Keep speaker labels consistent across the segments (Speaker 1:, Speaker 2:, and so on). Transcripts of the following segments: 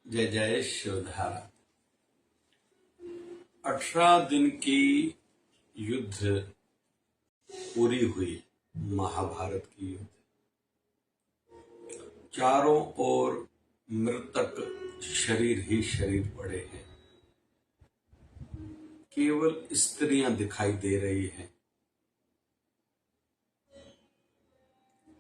Speaker 1: जय जय शिवधारा। 18 दिन की युद्ध पूरी हुई, महाभारत की युद्ध। चारों ओर मृतक शरीर ही शरीर पड़े हैं, केवल स्त्रियां दिखाई दे रही हैं।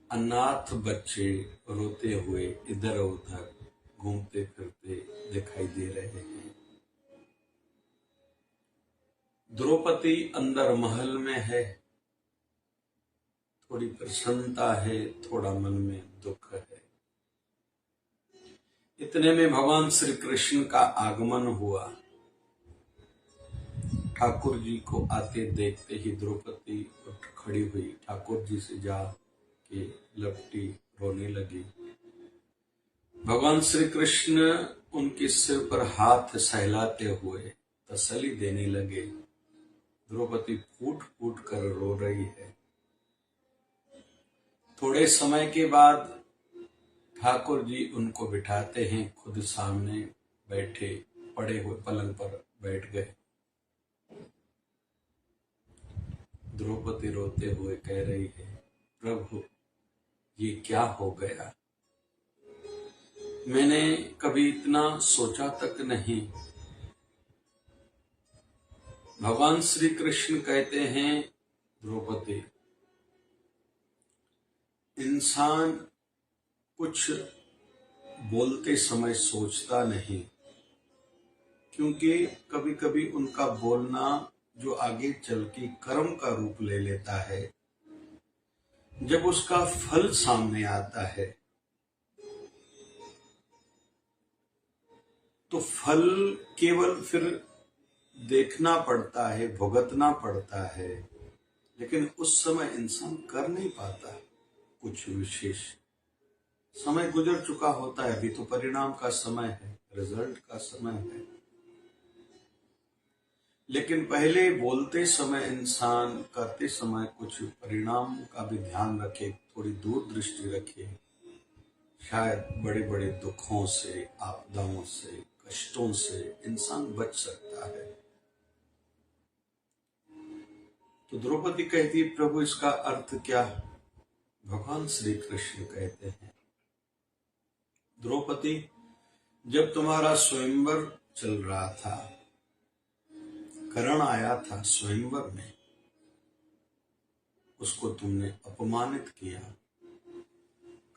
Speaker 1: अनाथ बच्चे रोते हुए इधर उधर घूमते फिरते दिखाई दे रहे हैं। द्रौपदी अंदर महल में है, थोड़ी प्रसन्नता है, थोड़ा मन में दुख है। इतने में भगवान श्री कृष्ण का आगमन हुआ। ठाकुर जी को आते देखते ही द्रौपदी उठ खड़ी हुई, ठाकुर जी से जा के लपटी रोने लगी। भगवान श्री कृष्ण उनके सिर पर हाथ सहलाते हुए तसल्ली देने लगे। द्रौपदी फूट फूट कर रो रही है। थोड़े समय के बाद ठाकुर जी उनको बिठाते हैं, खुद सामने बैठे पड़े हुए पलंग पर बैठ गए। द्रौपदी रोते हुए कह रही है, प्रभु ये क्या हो गया? मैंने कभी इतना सोचा तक नहीं। भगवान श्री कृष्ण कहते हैं, द्रौपदी इंसान कुछ बोलते समय सोचता नहीं, क्योंकि कभी कभी उनका बोलना जो आगे चल के कर्म का रूप ले लेता है, जब उसका फल सामने आता है तो फल केवल फिर देखना पड़ता है, भुगतना पड़ता है, लेकिन उस समय इंसान कर नहीं पाता कुछ विशेष। समय गुजर चुका होता है, अभी तो परिणाम का समय है, रिजल्ट का समय है। लेकिन पहले बोलते समय इंसान करते समय कुछ परिणाम का भी ध्यान रखे, थोड़ी दूरदृष्टि रखे, शायद बड़े बड़े दुखों से, आपदाओं से, कष्टों से इंसान बच सकता है। तो द्रौपदी कहती है, प्रभु इसका अर्थ क्या? भगवान श्री कृष्ण कहते हैं, द्रौपदी जब तुम्हारा स्वयंवर चल रहा था, कर्ण आया था स्वयंवर में, उसको तुमने अपमानित किया।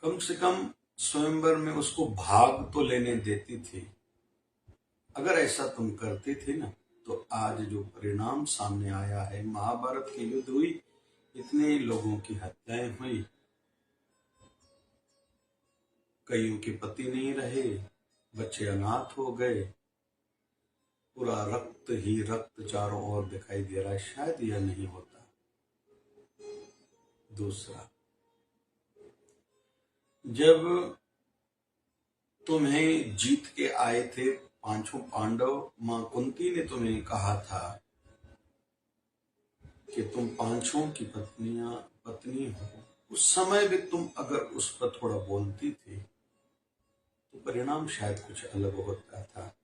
Speaker 1: कम से कम स्वयंवर में उसको भाग तो लेने देती थी। अगर ऐसा तुम करते थे ना, तो आज जो परिणाम सामने आया है, महाभारत की युद्ध हुई, इतने लोगों की हत्याएं हुई, कईयों के पति नहीं रहे, बच्चे अनाथ हो गए, पूरा रक्त ही रक्त चारों ओर दिखाई दे रहा है। शायद यह नहीं होता। दूसरा, जब तुम्हें जीत के आए थे पांचों पांडव, मां कुंती ने तुम्हें कहा था कि तुम पांचों की पत्नी हो, उस समय भी तुम अगर उस पर थोड़ा बोलती थी तो परिणाम शायद कुछ अलग होता था।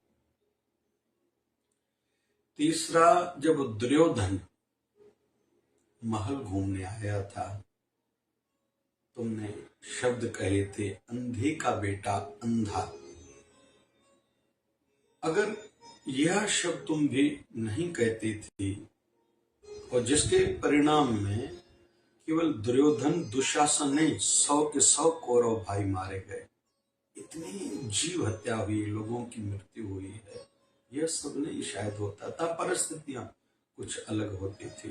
Speaker 1: तीसरा, जब दुर्योधन महल घूमने आया था, तुमने शब्द कहे थे, अंधे का बेटा अंधा। अगर यह शब्द तुम भी नहीं कहती थी, और जिसके परिणाम में केवल दुर्योधन दुशासन नहीं, 100 के 100 कौरव भाई मारे गए, इतनी जीव हत्या हुई, लोगों की मृत्यु हुई है, यह सब नहीं शायद होता था। परिस्थितियां कुछ अलग होती थी।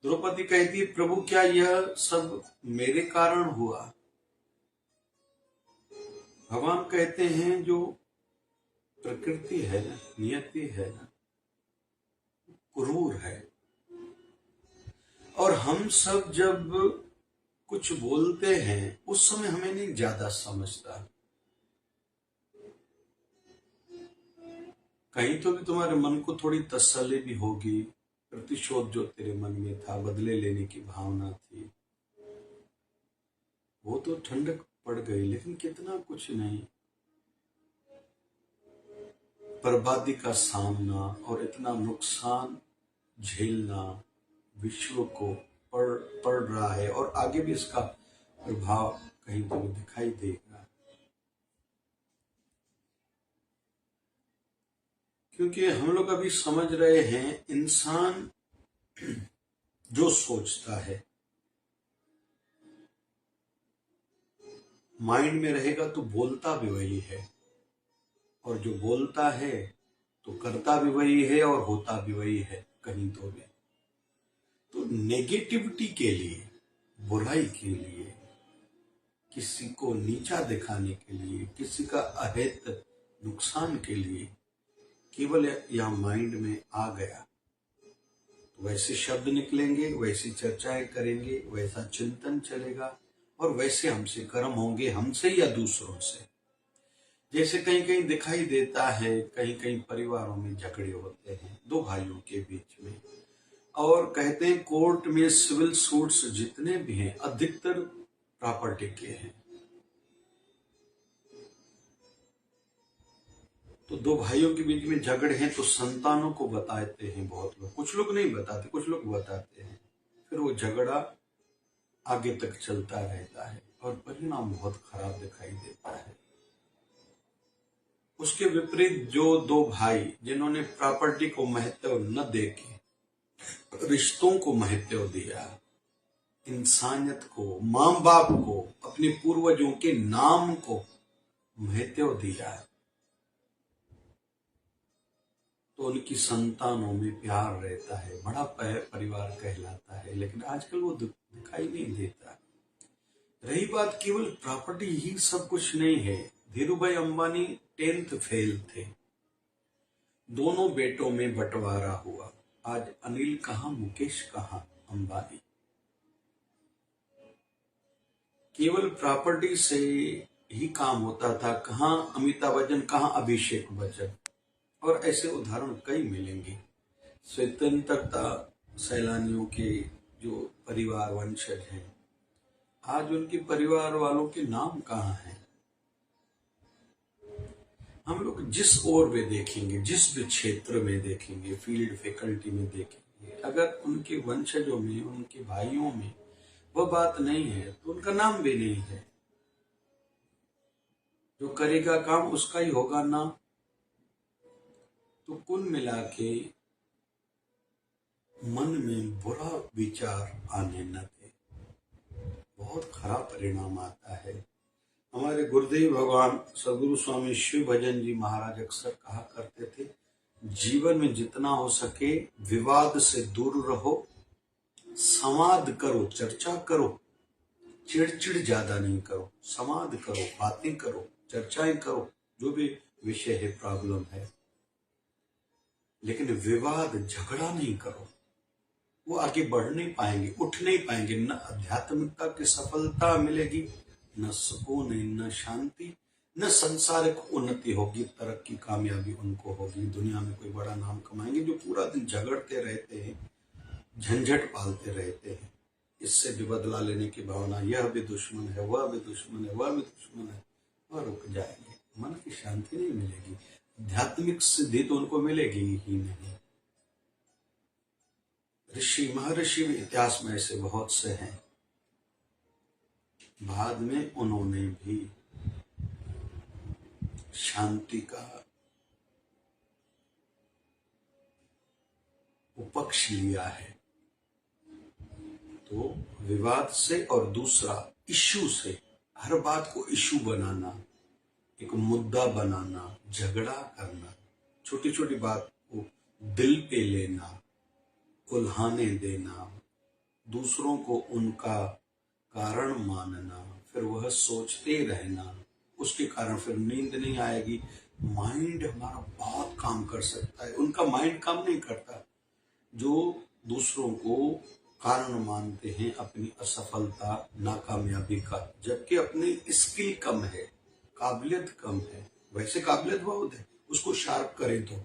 Speaker 1: द्रौपदी कहती है, प्रभु क्या यह सब मेरे कारण हुआ? भगवान कहते हैं, जो प्रकृति है ना, नियति है ना, क्रूर है, और हम सब जब कुछ बोलते हैं उस समय हमें नहीं ज्यादा समझता। कहीं तो भी तुम्हारे मन को थोड़ी तसल्ली भी होगी, प्रतिशोध जो तेरे मन में था, बदले लेने की भावना थी, वो तो ठंडक पड़ गई, लेकिन कितना कुछ नहीं। बर्बादी का सामना और इतना नुकसान झेलना विश्व को पड़ रहा है, और आगे भी इसका प्रभाव कहीं तो दिखाई देगा, क्योंकि हम लोग अभी समझ रहे हैं इंसान जो सोचता है माइंड में रहेगा तो बोलता भी वही है, और जो बोलता है तो करता भी वही है और होता भी वही है कहीं तो भी। तो नेगेटिविटी के लिए, बुराई के लिए, किसी को नीचा दिखाने के लिए, किसी का अहित नुकसान के लिए केवल या माइंड में आ गया तो वैसे शब्द निकलेंगे, वैसी चर्चाएं करेंगे, वैसा चिंतन चलेगा, और वैसे हमसे कर्म होंगे, हमसे या दूसरों से। जैसे कहीं कहीं दिखाई देता है, कहीं कहीं परिवारों में झगड़े होते हैं दो भाइयों के बीच में, और कहते हैं कोर्ट में सिविल सूट्स जितने भी हैं अधिकतर प्रॉपर्टी के हैं। तो दो भाइयों के बीच में झगड़े हैं तो संतानों को बताते हैं बहुत लोग, कुछ लोग नहीं बताते, कुछ लोग बताते हैं, फिर वो झगड़ा आगे तक चलता रहता है और परिणाम बहुत खराब दिखाई देता है। उसके विपरीत जो दो भाई जिन्होंने प्रॉपर्टी को महत्व न देके रिश्तों को महत्व दिया, इंसानियत को, मां बाप को, अपने पूर्वजों के नाम को महत्व दिया, तो उनकी संतानों में प्यार रहता है, बड़ा परिवार कहलाता है। लेकिन आजकल वो दिखाई नहीं देता। रही बात केवल प्रॉपर्टी ही सब कुछ नहीं है। धीरू भाई अंबानी 10th फेल थे, दोनों बेटों में बंटवारा हुआ। आज अनिल कहां, मुकेश कहां, अंबानी। केवल प्रॉपर्टी से ही काम होता था। कहां अमिताभ बच्चन, कहां अभिषेक बच्चन, और ऐसे उदाहरण कई मिलेंगे। स्वतंत्रता सैलानियों के जो परिवार वंशज हैं, आज उनके परिवार वालों के नाम कहां हैं। हम लोग जिस ओर में देखेंगे, जिस भी क्षेत्र में देखेंगे, फील्ड फैकल्टी में देखेंगे, अगर उनके वंशजों में, उनके भाइयों में वह बात नहीं है तो उनका नाम भी नहीं है। जो करेगा काम उसका ही होगा नाम। तो कुल मिला के मन में बुरा विचार आने न दे, बहुत खराब परिणाम आता है। हमारे गुरुदेव भगवान सदगुरु स्वामी शिव भजन जी महाराज अक्सर कहा करते थे, जीवन में जितना हो सके विवाद से दूर रहो, संवाद करो, चर्चा करो, चिड़चिड़ ज्यादा नहीं करो, संवाद करो, बातें करो, चर्चाएं करो, जो भी विषय है, प्रॉब्लम है, लेकिन विवाद झगड़ा नहीं करो। वो आगे बढ़ नहीं पाएंगे, उठ नहीं पाएंगे, न आध्यात्मिकता की सफलता मिलेगी, न सुकून, न शांति, न सांसारिक उन्नति होगी, तरक्की कामयाबी उनको होगी, दुनिया में कोई बड़ा नाम कमाएंगे। जो पूरा दिन झगड़ते रहते हैं, झंझट पालते रहते हैं, इससे भी बदला लेने की भावना, यह भी दुश्मन है, वह भी दुश्मन है, वह भी दुश्मन है, और रुक जाएंगे। मन की शांति नहीं मिलेगी, आध्यात्मिक सिद्धि तो उनको मिलेगी ही नहीं। ऋषि महर्षि भी इतिहास में ऐसे बहुत से हैं, बाद में उन्होंने भी शांति का उपक्ष लिया है। तो विवाद से, और दूसरा इश्यू से, हर बात को इश्यू बनाना, एक मुद्दा बनाना, झगड़ा करना, छोटी छोटी बात को दिल पे लेना, उल्हाने देना, दूसरों को उनका कारण मानना, फिर वह सोचते रहना, उसके कारण फिर नींद नहीं आएगी। माइंड हमारा बहुत काम कर सकता है, उनका माइंड काम नहीं करता जो दूसरों को कारण मानते हैं अपनी असफलता, नाकामयाबी का, जबकि अपनी स्किल कम है, काबिलियत कम है। वैसे काबिलियत बहुत है, उसको शार्प करें तो।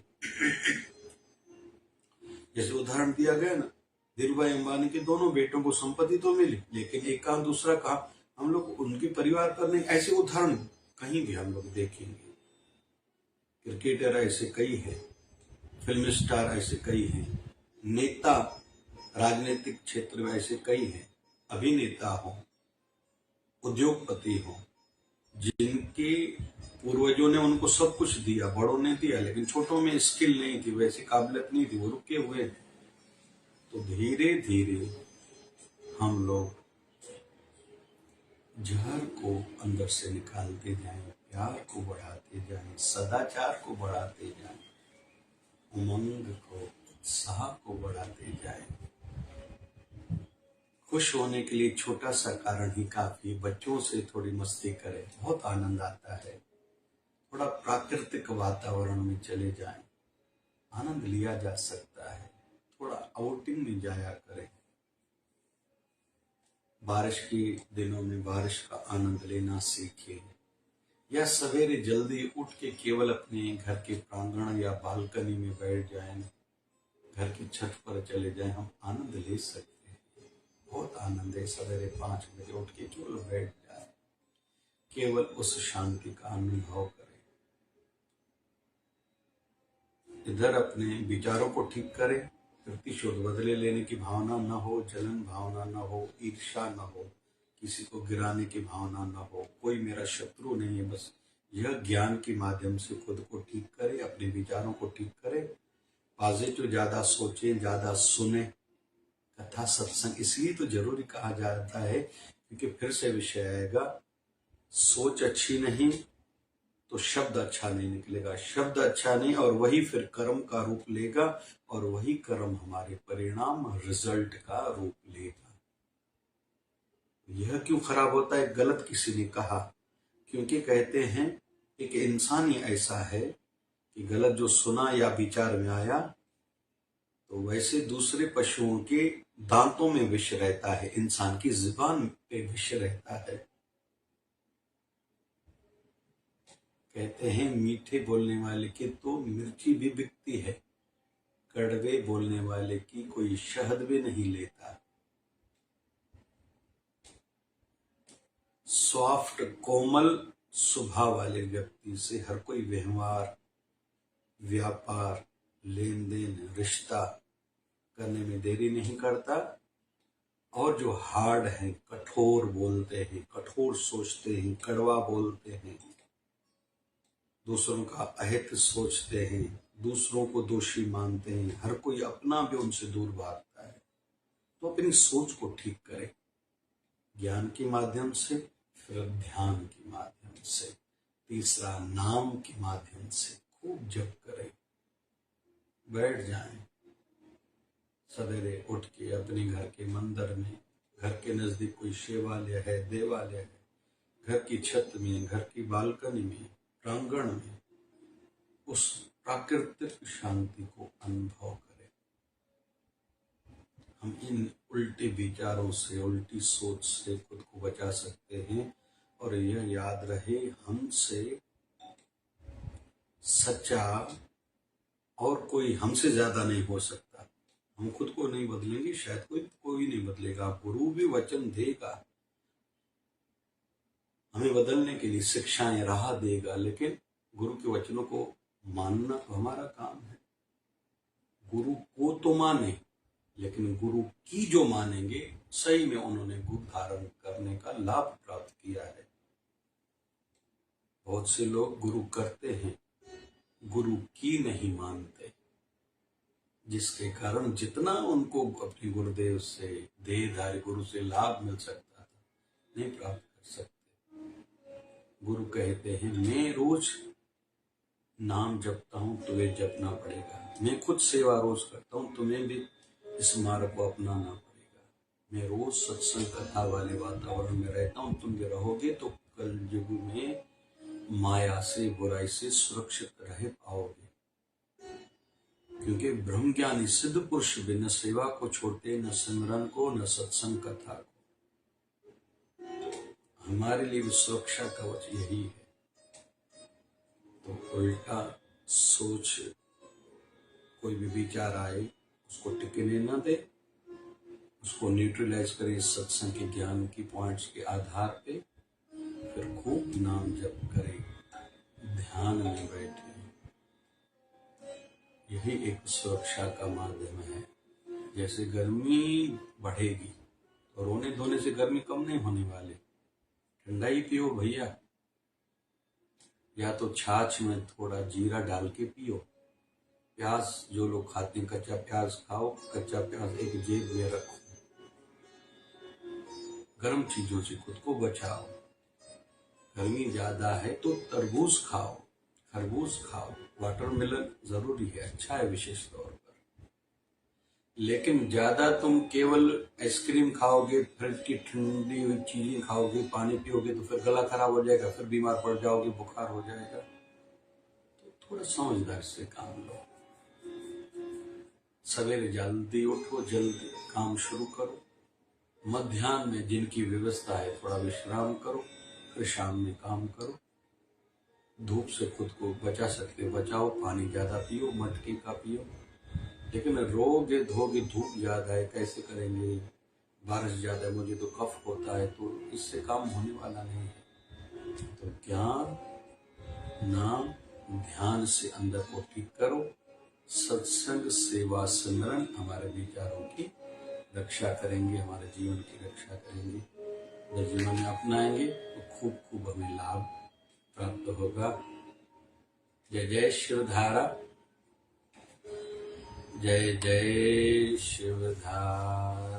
Speaker 1: जैसे उदाहरण दिया गया ना, धीरूभाई अंबानी के दोनों बेटों को संपत्ति तो मिली, लेकिन एक कहा दूसरा कहा, हम लोग उनके परिवार पर नहीं, ऐसे उदाहरण कहीं भी हम लोग देखेंगे। क्रिकेटर ऐसे कई हैं, फिल्म स्टार ऐसे कई हैं, नेता राजनीतिक क्षेत्र में ऐसे कई हैं, अभिनेता हो, उद्योगपति हो, जिनके पूर्वजों ने उनको सब कुछ दिया, बड़ों ने दिया, लेकिन छोटों में स्किल नहीं थी, वैसी काबिलियत नहीं थी, वो रुके हुए थे। तो धीरे धीरे हम लोग जहर को अंदर से निकालते जाएं, प्यार को बढ़ाते जाएं, सदाचार को बढ़ाते जाएं, उमंग को, उत्साह को बढ़ाते जाएं। खुश होने के लिए छोटा सा कारण ही काफी। बच्चों से थोड़ी मस्ती करें, बहुत आनंद आता है। थोड़ा प्राकृतिक वातावरण में चले जाएं, आनंद लिया जा सकता है। थोड़ा आउटिंग में जाया करें। बारिश के दिनों में बारिश का आनंद लेना सीखें, या सवेरे जल्दी उठ के केवल अपने घर के प्रांगण या बालकनी में बैठ जाएं, घर की छत पर चले जाएं, हम आनंद ले सकते हैं। बहुत आनंद है सवेरे 5 बजे उठ के केवल बैठ जाए, केवल उस शांति का अनुभव करें। इधर अपने विचारों को ठीक करें, प्रतिशोध बदले लेने की भावना न हो, जलन भावना न हो, ईर्ष्या न हो, किसी को गिराने की भावना न हो, कोई मेरा शत्रु नहीं है। बस यह ज्ञान के माध्यम से खुद को ठीक करें, अपने विचारों को ठीक करें। पॉजिटिव ज्यादा सोचें, ज्यादा सुने। कथा सत्संग इसलिए तो जरूरी कहा जाता है क्योंकि फिर से विषय आएगा, सोच अच्छी नहीं तो शब्द अच्छा नहीं निकलेगा, शब्द अच्छा नहीं और वही फिर कर्म का रूप लेगा, और वही कर्म हमारे परिणाम रिजल्ट का रूप लेगा। यह क्यों खराब होता है? गलत किसी ने कहा, क्योंकि कहते हैं एक इंसान ही ऐसा है कि गलत जो सुना या विचार में आया, तो वैसे दूसरे पशुओं के दांतों में विष रहता है, इंसान की जुबान पे विष रहता है। कहते हैं मीठे बोलने वाले की तो मिर्ची भी बिकती है, कड़वे बोलने वाले की कोई शहद भी नहीं लेता। सॉफ्ट कोमल स्वभाव वाले व्यक्ति से हर कोई व्यवहार, व्यापार, लेन देन, रिश्ता करने में देरी नहीं करता। और जो हार्ड हैं, कठोर बोलते हैं, कठोर सोचते हैं, कड़वा बोलते हैं, दूसरों का अहित सोचते हैं, दूसरों को दोषी मानते हैं, हर कोई अपना भी उनसे दूर भागता है। तो अपनी सोच को ठीक करें, ज्ञान के माध्यम से, फिर ध्यान के माध्यम से, तीसरा नाम के माध्यम से खूब जप करें। बैठ जाएं सवेरे उठ के अपने घर के मंदिर में, घर के नजदीक कोई शिवालय है, देवालय है, घर की छत में, घर की बालकनी में, प्रांगण में, उस प्राकृतिक शांति को अनुभव करें। हम इन उल्टे विचारों से, उल्टी सोच से खुद को बचा सकते हैं। और यह याद रहे, हमसे सच्चा और कोई हमसे ज्यादा नहीं हो सकता। हम खुद को नहीं बदलेंगे, शायद कोई नहीं बदलेगा। गुरु भी वचन देगा, हमें बदलने के लिए शिक्षाएं, राह देगा, लेकिन गुरु के वचनों को मानना तो हमारा काम है। गुरु को तो माने, लेकिन गुरु की जो मानेंगे, सही में उन्होंने गुरु धारण करने का लाभ प्राप्त किया है। बहुत से लोग गुरु करते हैं, गुरु की नहीं मानते, जिसके कारण जितना उनको अपने गुरुदेव से, देहधारी गुरु से लाभ मिल सकता था, नहीं प्राप्त कर सकते। गुरु कहते हैं मैं रोज नाम जपता हूं, तुम्हें जपना पड़ेगा। मैं खुद सेवा रोज करता हूं, तुम्हें भी इस मार्ग को अपनाना पड़ेगा। मैं रोज सत्संग कथा वाले वातावरण में रहता हूं, तुम भी रहोगे तो कल युग में माया से, बुराई से सुरक्षित रह पाओगे। क्योंकि ब्रह्म ज्ञानी सिद्ध पुरुष भी न सेवा को छोड़ते, न सिमरन को, न सत्संग कथा को। हमारे लिए भी सुरक्षा कवच यही है। तो उल्टा सोच, कोई भी विचार आए उसको टिकने न दे, उसको न्यूट्रलाइज करें सत्संग के ज्ञान की पॉइंट्स के आधार पे। फिर खूब नाम जप करें, ध्यान में बैठे, यही एक सुरक्षा का माध्यम है। जैसे गर्मी बढ़ेगी तो रोने धोने से गर्मी कम नहीं होने वाली। ठंडा ही पियो भैया, या तो छाछ में थोड़ा जीरा डाल के पियो। प्याज जो लोग खाते हैं कच्चा प्याज खाओ, कच्चा प्याज एक जेब में रखो। गर्म चीजों से खुद को बचाओ। गर्मी ज्यादा है तो तरबूज खाओ, खरबूज खाओ, वाटरमेलन जरूरी है, अच्छा है विशेष तौर पर। लेकिन ज्यादा तुम केवल आइसक्रीम खाओगे, फ्रिज की ठंडी हुई चीजें खाओगे, पानी पियोगे तो फिर गला खराब हो जाएगा, फिर बीमार पड़ जाओगे, बुखार हो जाएगा। तो थोड़ा समझदार से काम लो। सवेरे जल्दी उठो, जल्दी काम शुरू करो। मध्याह्न में जिनकी व्यवस्था है थोड़ा विश्राम करो, फिर शाम में काम करो। धूप से खुद को बचा सकते बचाओ, पानी ज्यादा पियो, मटकी का पियो। लेकिन रोगे धोगे, धूप ज्यादा है कैसे करेंगे, बारिश ज्यादा है, मुझे तो कफ होता है, तो इससे काम होने वाला नहीं है। तो ज्ञान, नाम, ध्यान से अंदर को ठीक करो। सत्संग, सेवा, सिमरन हमारे विचारों की रक्षा करेंगे, हमारे जीवन की रक्षा करेंगे। अगर जीवन में अपनाएंगे तो खूब खूब हमें लाभ प्राप्त होगा। जय जय शिवधारा, जय जय शिवधारा।